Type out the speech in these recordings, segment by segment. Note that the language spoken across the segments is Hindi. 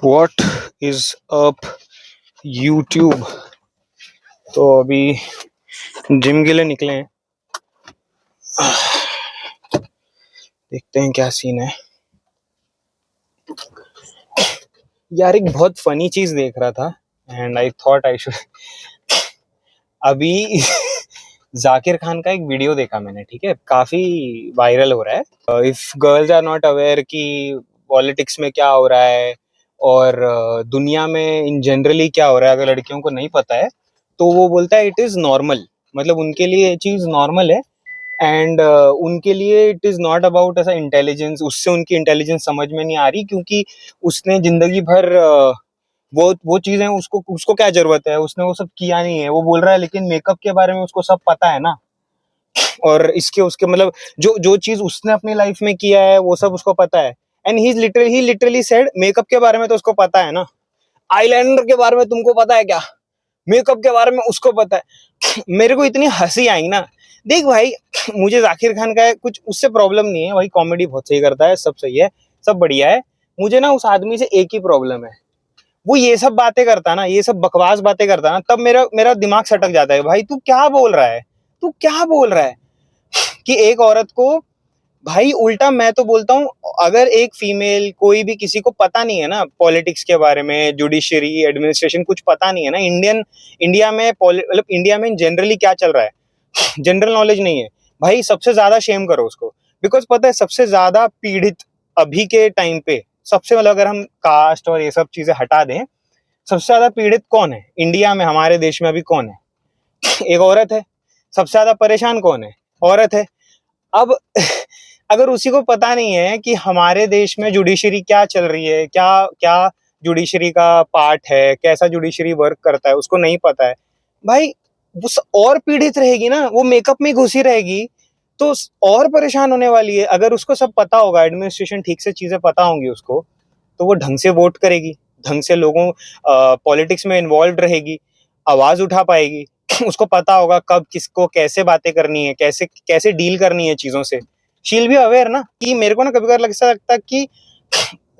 What is up YouTube. तो अभी जिम के लिए निकले हैं। देखते हैं क्या सीन है। यार एक बहुत फनी चीज देख रहा था and I thought I should अभी जाकिर खान का एक वीडियो देखा मैंने, ठीक है, काफी वायरल हो रहा है। If girls are not aware कि पॉलिटिक्स में क्या हो रहा है और दुनिया में इन जनरली क्या हो रहा है, अगर लड़कियों को नहीं पता है तो वो बोलता है इट इज नॉर्मल। मतलब उनके लिए ये चीज नॉर्मल है एंड उनके लिए इट इज नॉट अबाउट ऐसा इंटेलिजेंस। उससे उनकी इंटेलिजेंस समझ में नहीं आ रही क्योंकि उसने जिंदगी भर वो चीजें, उसको उसको क्या जरूरत है, उसने वो सब किया नहीं है। वो बोल रहा है लेकिन मेकअप के बारे में उसको सब पता है ना। और इसके उसके मतलब जो जो चीज उसने अपनी लाइफ में किया है वो सब उसको पता है। And he literally said makeup के बारे में तो उसको पता है ना, आईलाइनर के बारे में तुमको पता है क्या, मेकअप के बारे में उसको पता है। मेरे को इतनी हंसी आई ना। देख भाई, मुझे जाकिर खान का कुछ उससे प्रॉब्लम नहीं है भाई, कॉमेडी बहुत सही करता है, सब सही है, सब बढ़िया है। मुझे ना उस आदमी से एक ही प्रॉब्लम है, वो ये सब बातें करता ना, ये सब बकवास बातें करता ना, तब मेरा मेरा दिमाग सटक जाता है। भाई तू क्या बोल रहा है, तू क्या बोल रहा है कि एक औरत को, भाई उल्टा मैं तो बोलता हूँ, अगर एक फीमेल कोई भी किसी को पता नहीं है ना पॉलिटिक्स के बारे में, जुडिशरी एडमिनिस्ट्रेशन कुछ पता नहीं है ना, इंडिया में मतलब इंडिया में जनरली क्या चल रहा है, जनरल नॉलेज नहीं है, भाई सबसे ज्यादा शेम करो उसको। बिकॉज पता है सबसे ज्यादा पीड़ित अभी के टाइम पे, सबसे मतलब अगर हम कास्ट और ये सब चीजें हटा दें, सबसे ज्यादा पीड़ित कौन है इंडिया में, हमारे देश में अभी कौन है? एक औरत है। सबसे ज्यादा परेशान कौन है? औरत है। अब अगर उसी को पता नहीं है कि हमारे देश में जुडिशरी क्या चल रही है, क्या क्या जुडिशरी का पार्ट है, कैसा जुडिशरी वर्क करता है, उसको नहीं पता है, भाई वो और पीड़ित रहेगी ना, वो मेकअप में घुसी रहेगी तो और परेशान होने वाली है। अगर उसको सब पता होगा, एडमिनिस्ट्रेशन ठीक से चीजें पता होंगी उसको, तो वो ढंग से वोट करेगी, ढंग से लोगों पॉलिटिक्स में इन्वॉल्व रहेगी, आवाज उठा पाएगी। उसको पता होगा कब किसको कैसे बातें करनी है, कैसे कैसे डील करनी है चीजों से। शील बी अवेयर ना। कि मेरे को ना कभी कभी लगता लगता कि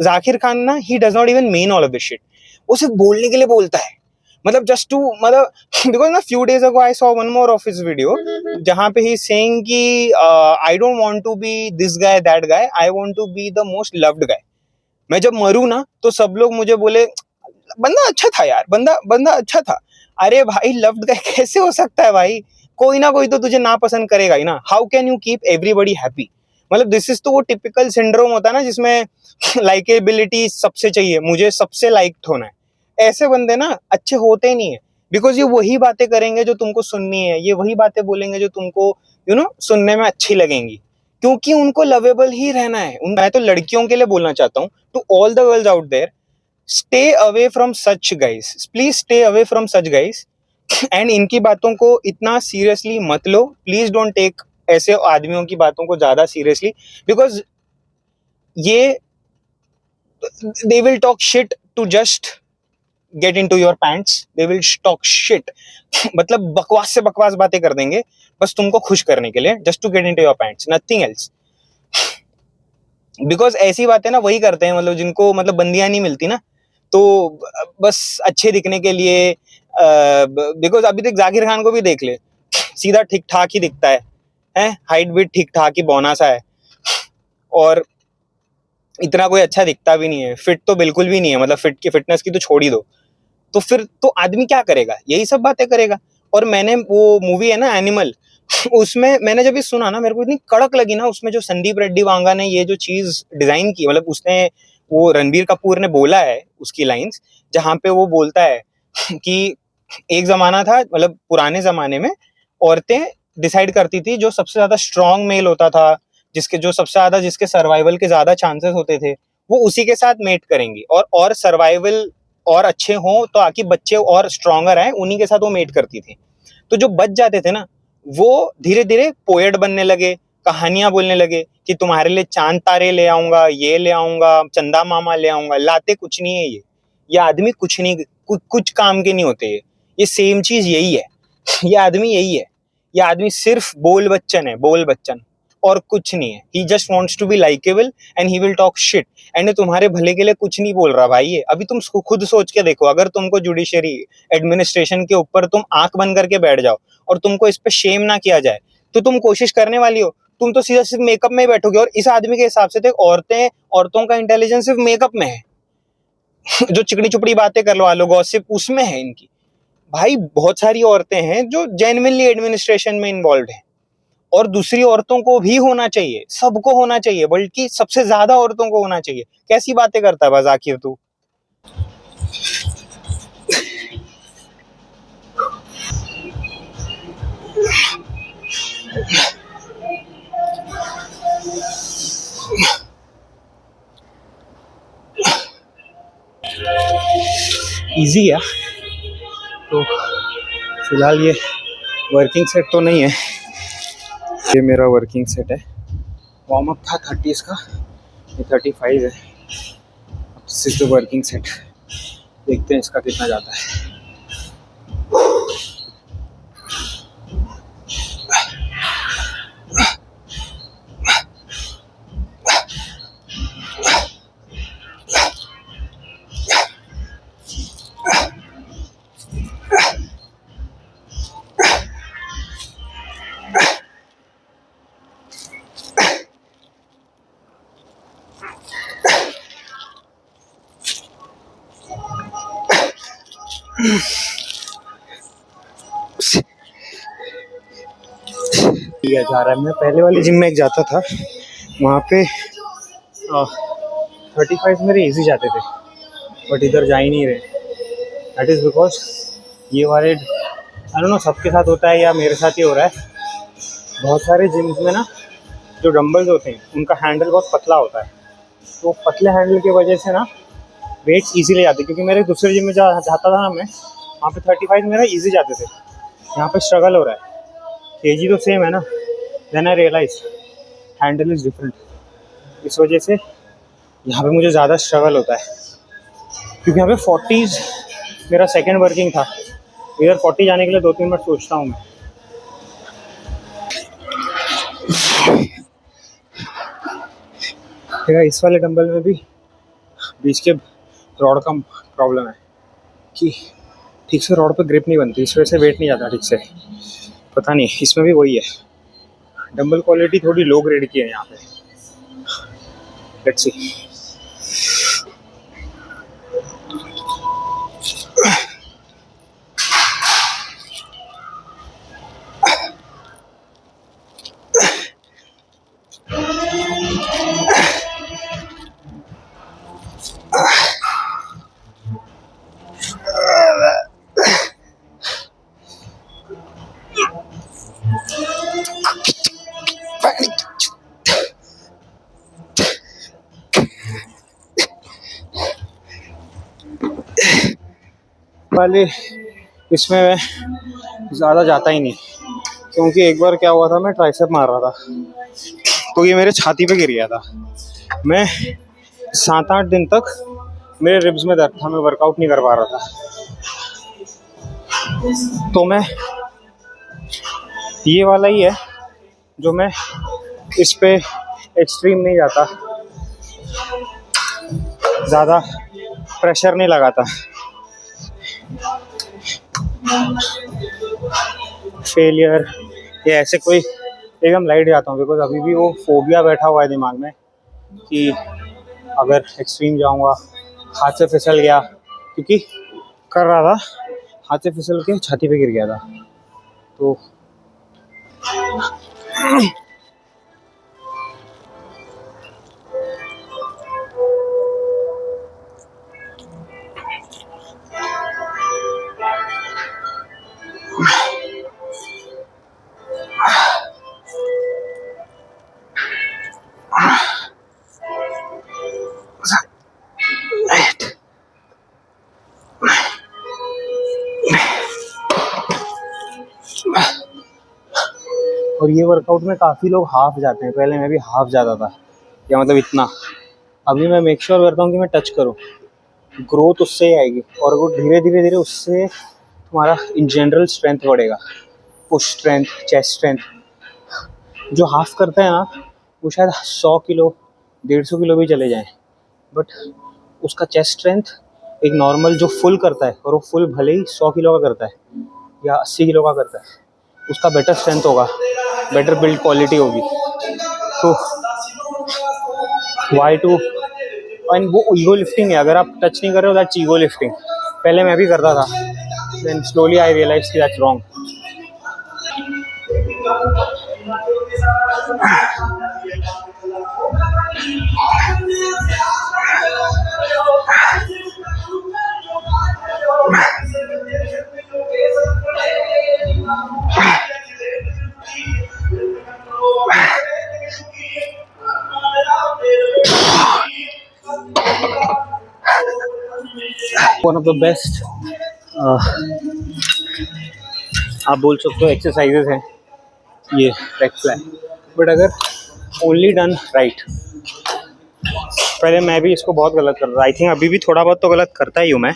जाकिर खान ना he does not even mean all of this shit. वो सिर्फ बोलने के लिए बोलता है, मतलब जस्ट टू मतलब बिकॉज ना few days ago I saw one more of his video जहां पे ही सेइंग कि I don't want to be this guy that guy, I want to be the most loved guy. मैं जब मरूं ना तो सब लोग मुझे बोले बंदा अच्छा था यार, बंदा बंदा अच्छा था। अरे भाई लव्ड गाय कैसे हो सकता है भाई? कोई ना कोई तो तुझे नापसंद करेगा ही ना। How can you keep everybody happy? मतलब दिस इज तो वो टिपिकल सिंड्रोम होता है ना जिसमें लाइकेबिलिटी सबसे चाहिए, मुझे सबसे लाइक्ड होना है। ऐसे बंदे ना अच्छे होते ही नहीं है। बिकॉज ये वही बातें करेंगे जो तुमको सुननी है, ये वही बातें बोलेंगे जो तुमको सुनने में अच्छी लगेंगी, क्योंकि उनको लवेबल ही रहना है। मैं तो लड़कियों के लिए बोलना चाहता हूँ, to all the girls out there, stay away from such guys, please stay away from such guys. And इनकी बातों को इतना सीरियसली मत लो, प्लीज डोंट टेक ऐसे आदमियों की बातों को ज्यादा सीरियसली। बिकॉज ये they will talk shit to just get into your pants, they will talk shit. मतलब बकवास से बकवास बातें कर देंगे बस तुमको खुश करने के लिए, just to get into your pants, nothing else. Because ऐसी बातें ना वही करते हैं, मतलब जिनको मतलब बंदियां नहीं मिलती ना, तो बस अच्छे दिखने के लिए। बिकॉज अभी तक जाकिर खान को भी देख ले, सीधा ठीक ठाक ही दिखता है, हाइट भी ठीक ठाक ही बौना सा है, और इतना कोई अच्छा दिखता भी नहीं है, फिट तो बिल्कुल भी नहीं है, मतलब फिटनेस की तो छोड़ ही दो। तो फिर तो आदमी क्या करेगा? यही सब बातें करेगा। और मैंने वो मूवी है ना एनिमल, उसमें मैंने जब ये सुना ना, मेरे को इतनी कड़क लगी ना, उसमें जो संदीप रेड्डी वांगा ने ये जो चीज डिजाइन की, मतलब उसने, वो रणबीर कपूर ने बोला है उसकी लाइंस, जहां पे वो बोलता है कि एक जमाना था, मतलब पुराने जमाने में औरतें डिसाइड करती थी जो सबसे ज्यादा स्ट्रांग मेल होता था, जिसके जो सबसे ज्यादा, जिसके सर्वाइवल के ज्यादा चांसेस होते थे, वो उसी के साथ मेट करेंगी। और सर्वाइवल और अच्छे हों तो आकि बच्चे और स्ट्रॉन्गर आए, उन्हीं के साथ वो मेट करती थी। तो जो बच जाते थे ना, वो धीरे धीरे पोएट बनने लगे, कहानियां बोलने लगे कि तुम्हारे लिए चांद तारे ले आऊंगा, ये ले आऊंगा, चंदा मामा ले आऊंगा। लाते कुछ नहीं है ये आदमी कुछ नहीं, कुछ काम के नहीं होते ये सेम चीज यही है। ये आदमी यही है, ये आदमी सिर्फ बोल बच्चन है, बोल बच्चन। और कुछ नहीं है. He just wants to be likable and he will talk shit. And तुम्हारे भले के लिए कुछ नहीं बोल रहा भाई ये. अभी तुम खुद सोच के देखो, अगर तुमको जुडिशरी एडमिनिस्ट्रेशन के ऊपर तुम आंख बंद करके बैठ जाओ और तुमको इस पे शेम ना किया जाए, तो तुम कोशिश करने वाली हो? तुम तो सीधा सिर्फ मेकअप में ही बैठोगे. और इस आदमी के हिसाब से तो औरतों का इंटेलिजेंस सिर्फ मेकअप में है. जो चिकनी चुपड़ी बातें कर लो, आलो गॉसिप, उसमें है इनकी. भाई बहुत सारी औरतें हैं जो जेन्युइनली एडमिनिस्ट्रेशन में इन्वॉल्व हैं, और दूसरी औरतों को भी होना चाहिए, सबको होना चाहिए, बल्कि सबसे ज्यादा औरतों को होना चाहिए. कैसी बातें करता है बाजाकिर तू? इजी है तो फिलहाल ये वर्किंग सेट तो नहीं है. ये मेरा वर्किंग सेट है. वार्म अप था 30 का, ये 35 है. This is the working set. देखते हैं इसका कितना जाता है. किया जा रहा है. मैं पहले वाली जिम में एक जाता था, वहाँ पे 35 मेरे इजी जाते थे, बट इधर जा ही नहीं रहे. दैट इज़ बिकॉज ये वाले आई डोंट नो सबके साथ होता है या मेरे साथ ही हो रहा है. बहुत सारे जिम्स में ना जो डंबल्स होते हैं उनका हैंडल बहुत पतला होता है, तो पतले हैंडल की वजह से ना वेट्स इजीली जाते. क्योंकि मेरे दूसरे जिम में जाता था ना मैं, वहाँ पे 35 मेरा इजी जाते थे. यहाँ पे स्ट्रगल हो रहा है. केजी तो सेम है ना. Then I realise handle is different. इस वजह से यहाँ पे मुझे ज़्यादा स्ट्रगल होता है. क्योंकि यहाँ पे 40s मेरा सेकंड वर्किंग था. इधर 40 जाने के लिए 2-3 मिनट सोचता हूँ मैं. इस वाले डंबल में भी बीच के रॉड का प्रॉब्लम है कि ठीक से रॉड पे ग्रिप नहीं बनती, इस वजह से वेट नहीं जाता ठीक से. पता नहीं, इसमें भी वही है. डंबल क्वालिटी थोड़ी लो ग्रेड की है यहाँ पे. Let's see. वाले इसमें मैं ज़्यादा जाता ही नहीं, क्योंकि एक बार क्या हुआ था, मैं ट्राइसेप मार रहा था तो ये मेरे छाती पे गिर गया था. मैं 7-8 दिन तक मेरे रिब्स में दर्द था, मैं वर्कआउट नहीं कर पा रहा था. तो मैं ये वाला ही है जो मैं इस पे एक्सट्रीम नहीं जाता, ज़्यादा प्रेशर नहीं लगाता. फेलियर या ऐसे कोई एकदम लाइट जाता हूँ. बिकॉज अभी भी वो फोबिया बैठा हुआ है दिमाग में कि अगर एक्सट्रीम जाऊँगा हाथ से फिसल गया, क्योंकि कर रहा था हाथ से फिसल के छाती पे गिर गया था. तो और ये वर्कआउट में काफ़ी लोग हाफ जाते हैं. पहले मैं भी हाफ जाता था, या मतलब इतना. अभी मैं मेक श्योर करता हूँ कि मैं टच करूँ. ग्रोथ उससे ही आएगी, और वो धीरे धीरे उससे तुम्हारा इन जनरल स्ट्रेंथ बढ़ेगा. पुश स्ट्रेंथ, चेस्ट स्ट्रेंथ, जो हाफ करता है ना वो शायद 100 किलो 150 किलो भी चले जाए, बट उसका चेस्ट स्ट्रेंथ एक नॉर्मल जो फुल करता है, और वो फुल भले ही 100 किलो का करता है या 80 किलो का करता है, उसका बेटर स्ट्रेंथ होगा, बेटर बिल्ड क्वालिटी होगी। तो वाई टू, एंड वो ईगो लिफ्टिंग है, अगर आप टच नहीं कर रहे हो दैट्स ईगो लिफ्टिंग। पहले मैं भी करता था, then slowly I realise that's wrong. One of the best आप बोल सकते हो एक्सरसाइजेस हैं ये बैक फ्लाई, बट अगर ओनली डन राइट। पहले मैं भी इसको बहुत गलत कर रहा था, आई थिंक अभी भी थोड़ा बहुत तो गलत करता ही हूँ मैं,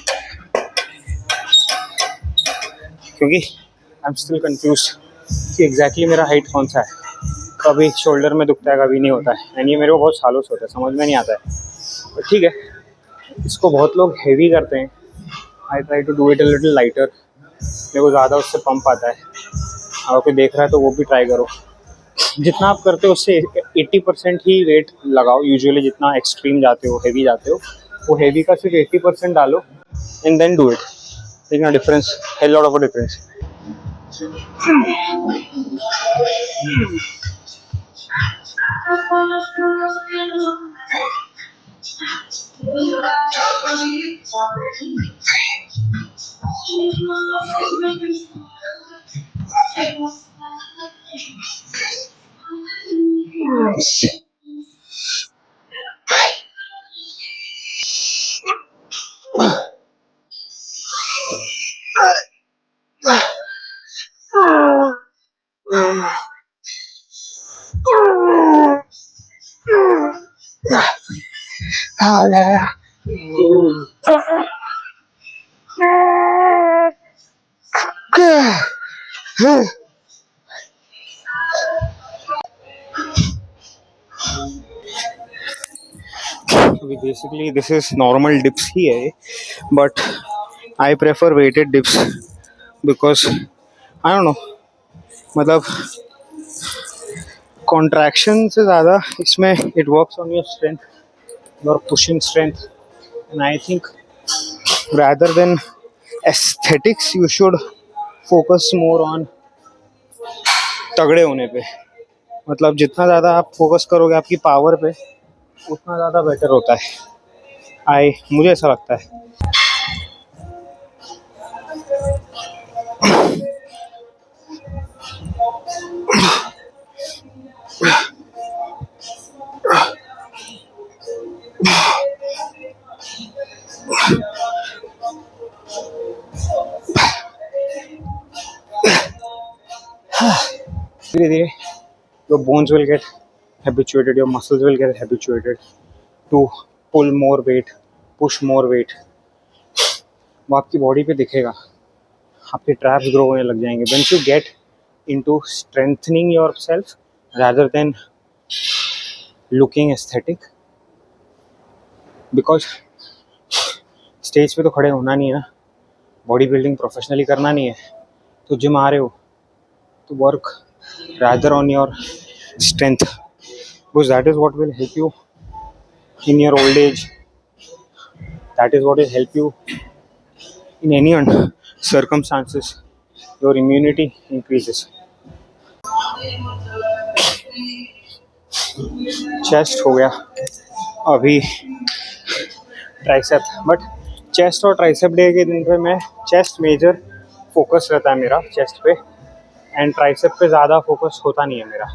क्योंकि आई एम स्टिल कंफ्यूज कि एग्जैक्टली मेरा हाइट कौन सा है। कभी शोल्डर में दुखता है, कभी नहीं होता है, एंड ये मेरे को बहुत सालों से होता है, समझ में नहीं आता है। पर ठीक है, इसको बहुत लोग हैवी करते हैं, I try to do it a little lighter, मेरे को ज़्यादा उससे पंप आता है। अगर कोई देख रहा है तो वो भी ट्राई करो, जितना आप करते हो उससे 80% ही वेट लगाओ। यूजुअली जितना एक्सट्रीम जाते हो, हैवी जाते हो, वो हैवी का सिर्फ 80% डालो एंड देन डू इट। देखना difference, hell lot of a difference. Basically this is normal dips ही है, but I prefer weighted dips because I don't know, मतलब कॉन्ट्रैक्शन से ज़्यादा इसमें it works on your strength, your pushing strength, and I think rather than aesthetics you should focus more on तगड़े होने पे। मतलब जितना ज़्यादा आप फोकस करोगे आपकी पावर पे, उतना ज़्यादा बेटर होता है। मुझे ऐसा लगता है। धीरे धीरे your bones will get habituated, your muscles will get habituated to pull more weight, push more weight। वो आपकी बॉडी पे दिखेगा, आपके ट्रैप्स ग्रो होने लग जाएंगे। Once you get into strengthening yourself rather than looking aesthetic, because stage पे तो खड़े होना नहीं है ना, बॉडी बिल्डिंग प्रोफेशनली करना नहीं है, तो जिम आ रहे हो तो work rather on your strength, because that is what will help you in your old age, that is what will help you in any circumstances, your immunity increases। Chest हो गया, अभी ट्राइसेप, बट चेस्ट और ट्राइसेप डे के दिन पे मैं चेस्ट मेजर फोकस रहता है मेरा चेस्ट पे, एंड ट्राइसेप पे ज़्यादा फोकस होता नहीं है मेरा।